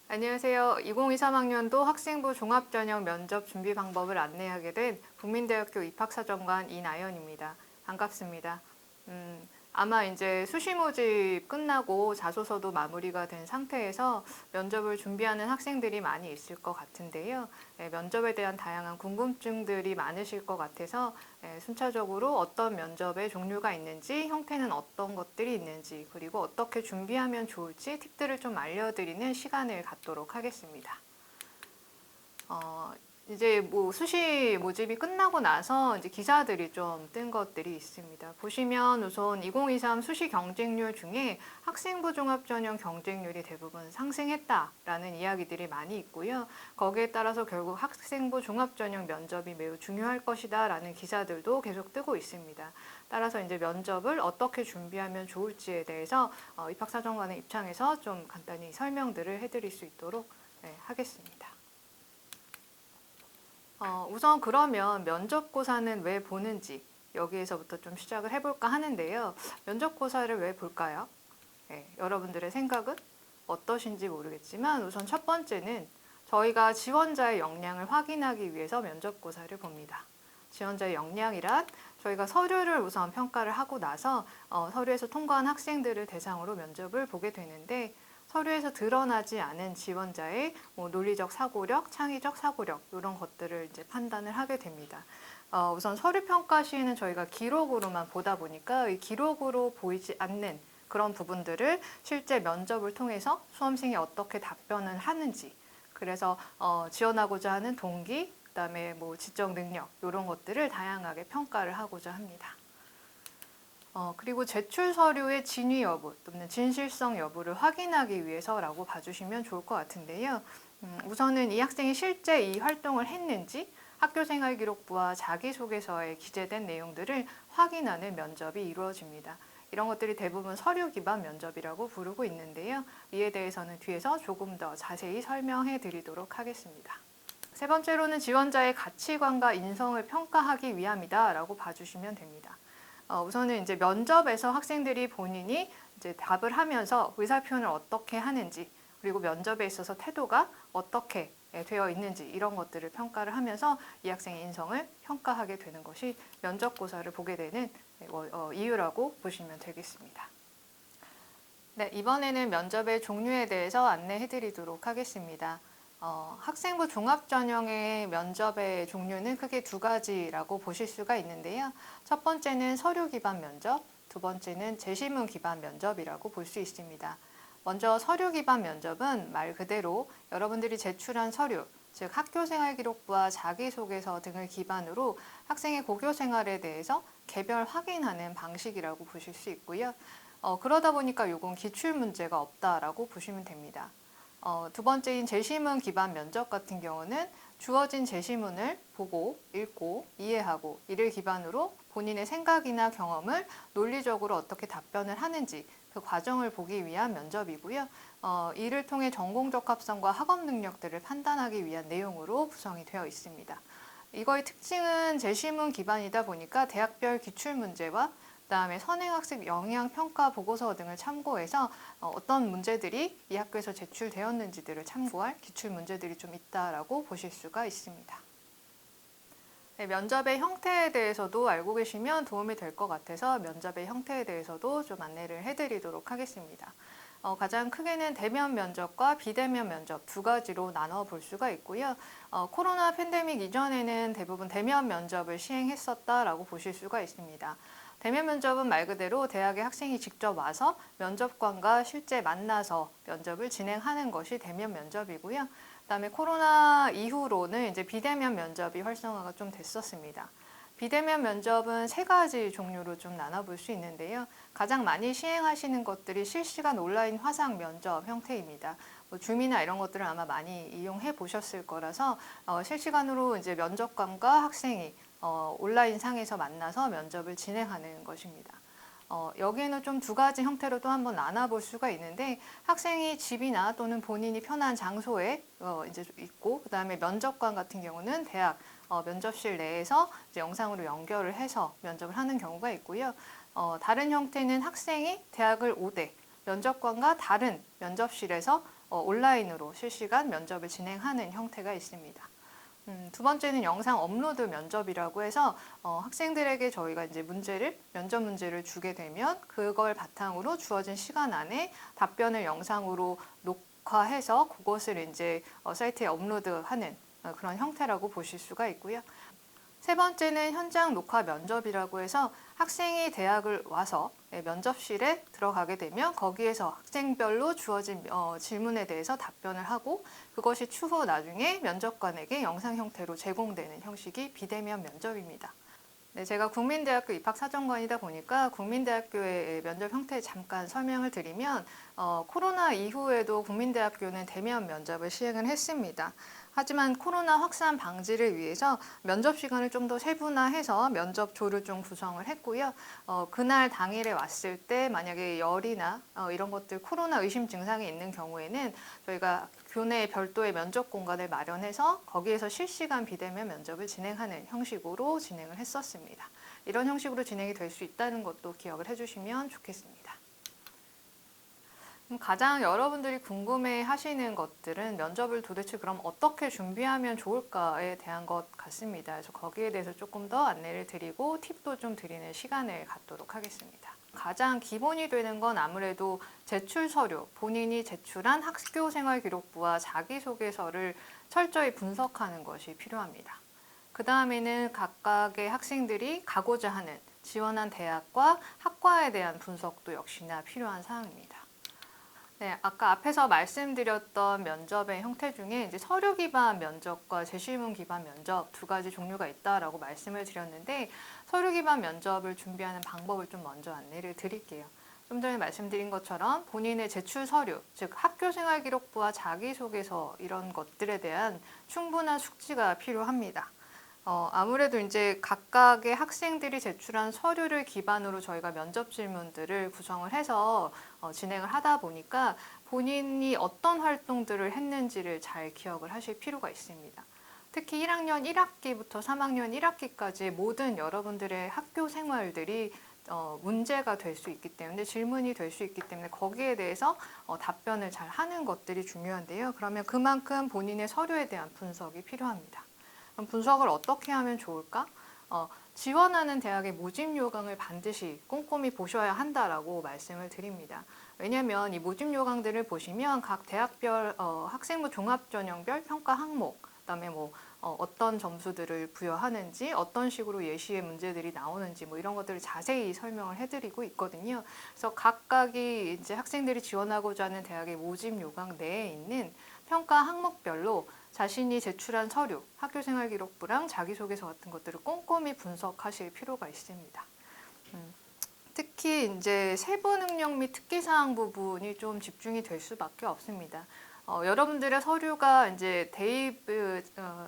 안녕하세요. 2023학년도 학생부 종합전형 면접 준비 방법을 안내하게 된 국민대학교 입학사정관 이나연입니다. 반갑습니다. 아마 이제 수시 모집 끝나고 자소서도 마무리가 된 상태에서 면접을 준비하는 학생들이 많이 있을 것 같은데요. 면접에 대한 다양한 궁금증들이 많으실 것 같아서 순차적으로 어떤 면접의 종류가 있는지, 형태는 어떤 것들이 있는지, 그리고 어떻게 준비하면 좋을지 팁들을 좀 알려드리는 시간을 갖도록 하겠습니다. 이제 뭐 수시 모집이 끝나고 나서 이제 기사들이 좀 뜬 것들이 있습니다. 보시면 우선 2023 수시 경쟁률 중에 학생부 종합전형 경쟁률이 대부분 상승했다라는 이야기들이 많이 있고요. 거기에 따라서 결국 학생부 종합전형 면접이 매우 중요할 것이다라는 기사들도 계속 뜨고 있습니다. 따라서 이제 면접을 어떻게 준비하면 좋을지에 대해서 입학사정관의 입장에서 좀 간단히 설명들을 해드릴 수 있도록 하겠습니다. 우선 그러면 면접고사는 왜 보는지 여기에서부터 좀 시작을 해볼까 하는데요. 면접고사를 왜 볼까요? 여러분들의 생각은 어떠신지 모르겠지만 우선 첫 번째는 저희가 지원자의 역량을 확인하기 위해서 면접고사를 봅니다. 지원자의 역량이란 저희가 서류를 우선 평가를 하고 나서 서류에서 통과한 학생들을 대상으로 면접을 보게 되는데 서류에서 드러나지 않은 지원자의 논리적 사고력, 창의적 사고력 이런 것들을 이제 판단을 하게 됩니다. 우선 서류 평가 시에는 저희가 기록으로만 보다 보니까 이 기록으로 보이지 않는 그런 부분들을 실제 면접을 통해서 수험생이 어떻게 답변을 하는지, 그래서 지원하고자 하는 동기, 그다음에 뭐 지적 능력 이런 것들을 다양하게 평가를 하고자 합니다. 그리고 제출 서류의 진위 여부 또는 진실성 여부를 확인하기 위해서라고 봐주시면 좋을 것 같은데요. 우선은 이 학생이 실제 이 활동을 했는지 학교생활기록부와 자기소개서에 기재된 내용들을 확인하는 면접이 이루어집니다. 이런 것들이 대부분 서류 기반 면접이라고 부르고 있는데요. 이에 대해서는 뒤에서 조금 더 자세히 설명해 드리도록 하겠습니다. 세 번째로는 지원자의 가치관과 인성을 평가하기 위함이다라고 봐주시면 됩니다. 우선은 이제 면접에서 학생들이 본인이 이제 답을 하면서 의사표현을 어떻게 하는지, 그리고 면접에 있어서 태도가 어떻게 되어 있는지 이런 것들을 평가를 하면서 이 학생의 인성을 평가하게 되는 것이 면접고사를 보게 되는 이유라고 보시면 되겠습니다. 네, 이번에는 면접의 종류에 대해서 안내해 드리도록 하겠습니다. 학생부 종합전형의 면접의 종류는 크게 두 가지라고 보실 수가 있는데요. 첫 번째는 서류 기반 면접, 두 번째는 제시문 기반 면접이라고 볼 수 있습니다. 먼저 서류 기반 면접은 말 그대로 여러분들이 제출한 서류, 즉 학교생활기록부와 자기소개서 등을 기반으로 학생의 고교 생활에 대해서 개별 확인하는 방식이라고 보실 수 있고요. 그러다 보니까 이건 기출문제가 없다라고 보시면 됩니다. 두 번째인 제시문 기반 면접 같은 경우는 주어진 제시문을 보고 읽고 이해하고 이를 기반으로 본인의 생각이나 경험을 논리적으로 어떻게 답변을 하는지 그 과정을 보기 위한 면접이고요. 이를 통해 전공적합성과 학업 능력들을 판단하기 위한 내용으로 구성이 되어 있습니다. 이거의 특징은 제시문 기반이다 보니까 대학별 기출문제와 그다음에 선행학습 영향평가 보고서 등을 참고해서 어떤 문제들이 이 학교에서 제출되었는지들을 참고할 기출 문제들이 좀 있다라고 보실 수가 있습니다. 네, 면접의 형태에 대해서도 알고 계시면 도움이 될 것 같아서 면접의 형태에 대해서도 좀 안내를 해드리도록 하겠습니다. 가장 크게는 대면 면접과 비대면 면접 두 가지로 나눠 볼 수가 있고요. 코로나 팬데믹 이전에는 대부분 대면 면접을 시행했었다라고 보실 수가 있습니다. 대면 면접은 말 그대로 대학의 학생이 직접 와서 면접관과 실제 만나서 면접을 진행하는 것이 대면 면접이고요. 그다음에 코로나 이후로는 이제 비대면 면접이 활성화가 좀 됐었습니다. 비대면 면접은 세 가지 종류로 좀 나눠볼 수 있는데요. 가장 많이 시행하시는 것들이 실시간 온라인 화상 면접 형태입니다. 줌이나 이런 것들을 아마 많이 이용해 보셨을 거라서 실시간으로 이제 면접관과 학생이 온라인 상에서 만나서 면접을 진행하는 것입니다. 여기에는 좀 두 가지 형태로 또 한번 나눠볼 수가 있는데 학생이 집이나 또는 본인이 편한 장소에 이제 있고 그다음에 면접관 같은 경우는 대학 면접실 내에서 이제 영상으로 연결을 해서 면접을 하는 경우가 있고요. 다른 형태는 학생이 대학을 오되 면접관과 다른 면접실에서 온라인으로 실시간 면접을 진행하는 형태가 있습니다. 두 번째는 영상 업로드 면접이라고 해서 학생들에게 저희가 이제 면접 문제를 주게 되면 그걸 바탕으로 주어진 시간 안에 답변을 영상으로 녹화해서 그것을 이제 사이트에 업로드하는 그런 형태라고 보실 수가 있고요. 세 번째는 현장 녹화 면접이라고 해서 학생이 대학을 와서 면접실에 들어가게 되면 거기에서 학생별로 주어진 질문에 대해서 답변을 하고 그것이 추후 나중에 면접관에게 영상 형태로 제공되는 형식이 비대면 면접입니다. 네, 제가 국민대학교 입학사정관이다 보니까 국민대학교의 면접 형태 잠깐 설명을 드리면 코로나 이후에도 국민대학교는 대면 면접을 시행을 했습니다. 하지만 코로나 확산 방지를 위해서 면접 시간을 좀 더 세분화해서 면접조를 좀 구성을 했고요. 그날 당일에 왔을 때 만약에 열이나 이런 것들 코로나 의심 증상이 있는 경우에는 저희가 교내에 별도의 면접 공간을 마련해서 거기에서 실시간 비대면 면접을 진행하는 형식으로 진행을 했었습니다. 이런 형식으로 진행이 될 수 있다는 것도 기억을 해주시면 좋겠습니다. 가장 여러분들이 궁금해 하시는 것들은 면접을 도대체 그럼 어떻게 준비하면 좋을까에 대한 것 같습니다. 그래서 거기에 대해서 조금 더 안내를 드리고 팁도 좀 드리는 시간을 갖도록 하겠습니다. 가장 기본이 되는 건 아무래도 제출 서류, 본인이 제출한 학교생활기록부와 자기소개서를 철저히 분석하는 것이 필요합니다. 그 다음에는 각각의 학생들이 가고자 하는 지원한 대학과 학과에 대한 분석도 역시나 필요한 사항입니다. 네, 아까 앞에서 말씀드렸던 면접의 형태 중에 이제 서류 기반 면접과 제시문 기반 면접 두 가지 종류가 있다라고 말씀을 드렸는데 서류 기반 면접을 준비하는 방법을 좀 먼저 안내를 드릴게요. 좀 전에 말씀드린 것처럼 본인의 제출 서류, 즉 학교생활기록부와 자기소개서 이런 것들에 대한 충분한 숙지가 필요합니다. 아무래도 이제 각각의 학생들이 제출한 서류를 기반으로 저희가 면접 질문들을 구성을 해서 진행을 하다 보니까 본인이 어떤 활동들을 했는지를 잘 기억을 하실 필요가 있습니다. 특히 1학년 1학기부터 3학년 1학기까지의 모든 여러분들의 학교 생활들이 문제가 될 수 있기 때문에 질문이 될 수 있기 때문에 거기에 대해서 답변을 잘 하는 것들이 중요한데요. 그러면 그만큼 본인의 서류에 대한 분석이 필요합니다. 그럼 분석을 어떻게 하면 좋을까? 지원하는 대학의 모집 요강을 반드시 꼼꼼히 보셔야 한다라고 말씀을 드립니다. 왜냐하면 이 모집 요강들을 보시면 각 대학별 학생부 종합전형별 평가 항목, 그다음에 어떤 점수들을 부여하는지, 어떤 식으로 예시의 문제들이 나오는지 이런 것들을 자세히 설명을 해드리고 있거든요. 그래서 각각이 이제 학생들이 지원하고자 하는 대학의 모집 요강 내에 있는 평가 항목별로 자신이 제출한 서류, 학교생활기록부랑 자기소개서 같은 것들을 꼼꼼히 분석하실 필요가 있습니다. 특히 이제 세부 능력 및 특기사항 부분이 좀 집중이 될 수밖에 없습니다. 여러분들의 서류가 이제 대입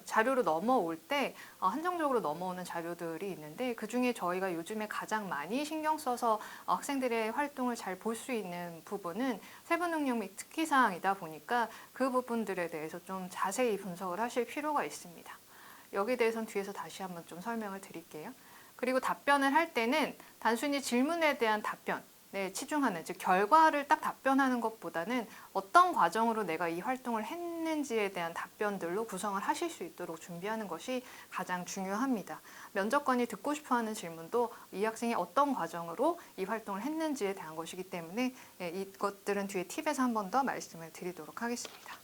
자료로 넘어올 때 한정적으로 넘어오는 자료들이 있는데 그 중에 저희가 요즘에 가장 많이 신경 써서 학생들의 활동을 잘 볼 수 있는 부분은 세부 능력 및 특기사항이다 보니까 그 부분들에 대해서 좀 자세히 분석을 하실 필요가 있습니다. 여기에 대해서는 뒤에서 다시 한번 좀 설명을 드릴게요. 그리고 답변을 할 때는 단순히 질문에 대한 답변, 치중하는, 즉 결과를 딱 답변하는 것보다는 어떤 과정으로 내가 이 활동을 했는지에 대한 답변들로 구성을 하실 수 있도록 준비하는 것이 가장 중요합니다. 면접관이 듣고 싶어하는 질문도 이 학생이 어떤 과정으로 이 활동을 했는지에 대한 것이기 때문에 이것들은 뒤에 팁에서 한 번 더 말씀을 드리도록 하겠습니다.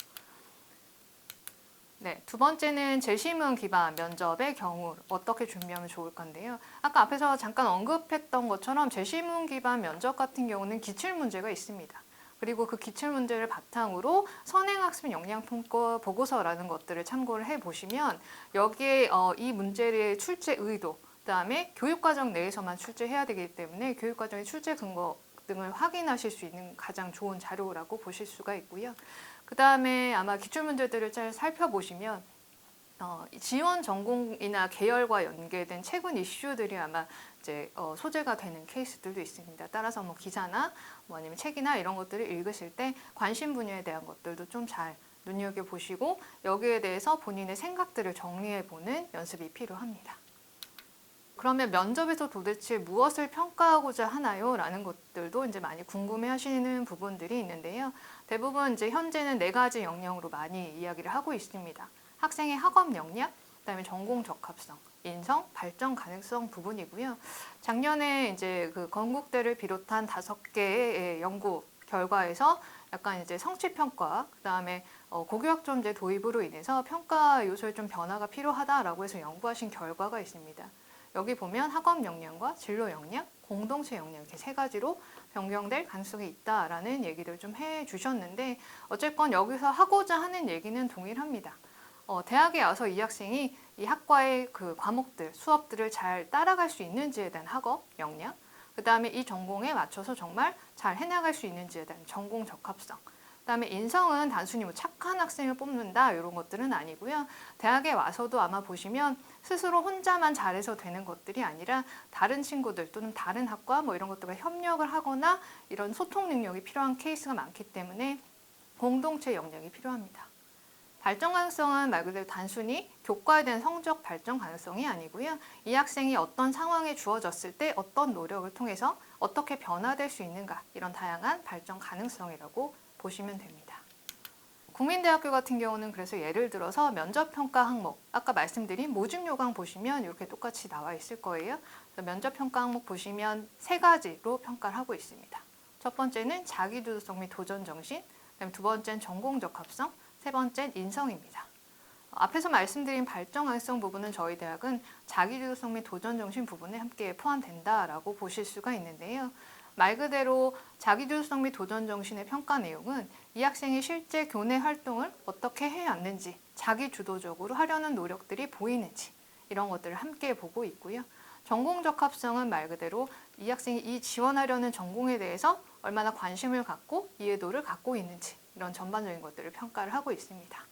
네, 두 번째는 제시문 기반 면접의 경우 어떻게 준비하면 좋을 건데요. 아까 앞에서 잠깐 언급했던 것처럼 제시문 기반 면접 같은 경우는 기출문제가 있습니다. 그리고 그 기출문제를 바탕으로 선행학습 역량평가 보고서라는 것들을 참고를 해보시면 여기에 이 문제의 출제 의도, 그다음에 교육과정 내에서만 출제해야 되기 때문에 교육과정의 출제 근거 등을 확인하실 수 있는 가장 좋은 자료라고 보실 수가 있고요. 그 다음에 아마 기출문제들을 잘 살펴보시면 지원 전공이나 계열과 연계된 최근 이슈들이 아마 이제 소재가 되는 케이스들도 있습니다. 따라서 기사나 아니면 책이나 이런 것들을 읽으실 때 관심 분야에 대한 것들도 좀 잘 눈여겨보시고 여기에 대해서 본인의 생각들을 정리해보는 연습이 필요합니다. 그러면 면접에서 도대체 무엇을 평가하고자 하나요? 라는 것들도 이제 많이 궁금해 하시는 부분들이 있는데요. 대부분 이제 현재는 4가지 영역으로 많이 이야기를 하고 있습니다. 학생의 학업 역량, 그다음에 전공 적합성, 인성, 발전 가능성 부분이고요. 작년에 이제 그 건국대를 비롯한 5개의 연구 결과에서 약간 이제 성취 평가, 그다음에 고교학점제 도입으로 인해서 평가 요소에 좀 변화가 필요하다라고 해서 연구하신 결과가 있습니다. 여기 보면 학업 역량과 진로 역량, 공동체 역량 이렇게 3가지로 변경될 가능성이 있다라는 얘기를 좀 해주셨는데 어쨌건 여기서 하고자 하는 얘기는 동일합니다. 대학에 와서 이 학생이 이 학과의 그 과목들, 수업들을 잘 따라갈 수 있는지에 대한 학업 역량, 그 다음에 이 전공에 맞춰서 정말 잘 해나갈 수 있는지에 대한 전공 적합성, 그다음에 인성은 단순히 뭐 착한 학생을 뽑는다 이런 것들은 아니고요. 대학에 와서도 아마 보시면 스스로 혼자만 잘해서 되는 것들이 아니라 다른 친구들 또는 다른 학과 뭐 이런 것들과 협력을 하거나 이런 소통 능력이 필요한 케이스가 많기 때문에 공동체 역량이 필요합니다. 발전 가능성은 말 그대로 단순히 교과에 대한 성적 발전 가능성이 아니고요. 이 학생이 어떤 상황에 주어졌을 때 어떤 노력을 통해서 어떻게 변화될 수 있는가 이런 다양한 발전 가능성이라고 보시면 됩니다. 국민대학교 같은 경우는 그래서 예를 들어서 면접평가 항목, 아까 말씀드린 모집 요강 보시면 이렇게 똑같이 나와 있을 거예요. 면접평가 항목 보시면 3가지로 평가를 하고 있습니다. 첫 번째는 자기주도성 및 도전정신, 그다음에 2번째는 전공적합성, 3번째는 인성입니다. 앞에서 말씀드린 발전 가능성 부분은 저희 대학은 자기주도성 및 도전정신 부분에 함께 포함된다라고 보실 수가 있는데요. 말 그대로 자기주도성 및 도전정신의 평가 내용은 이 학생이 실제 교내 활동을 어떻게 해왔는지, 자기주도적으로 하려는 노력들이 보이는지 이런 것들을 함께 보고 있고요. 전공적합성은 말 그대로 이 학생이 이 지원하려는 전공에 대해서 얼마나 관심을 갖고 이해도를 갖고 있는지 이런 전반적인 것들을 평가를 하고 있습니다.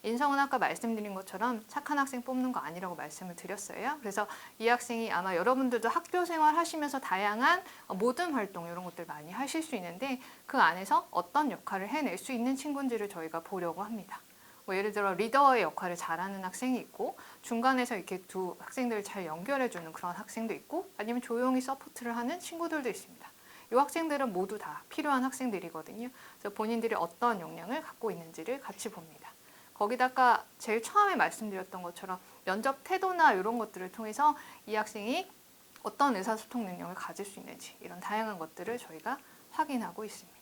인성은 아까 말씀드린 것처럼 착한 학생 뽑는 거 아니라고 말씀을 드렸어요. 그래서 이 학생이 아마 여러분들도 학교 생활 하시면서 다양한 모든 활동 이런 것들 많이 하실 수 있는데 그 안에서 어떤 역할을 해낼 수 있는 친구인지를 저희가 보려고 합니다. 뭐 예를 들어 리더의 역할을 잘하는 학생이 있고 중간에서 이렇게 두 학생들을 잘 연결해주는 그런 학생도 있고 아니면 조용히 서포트를 하는 친구들도 있습니다. 이 학생들은 모두 다 필요한 학생들이거든요. 그래서 본인들이 어떤 역량을 갖고 있는지를 같이 봅니다. 거기다가 제일 처음에 말씀드렸던 것처럼 면접 태도나 이런 것들을 통해서 이 학생이 어떤 의사소통 능력을 가질 수 있는지 이런 다양한 것들을 저희가 확인하고 있습니다.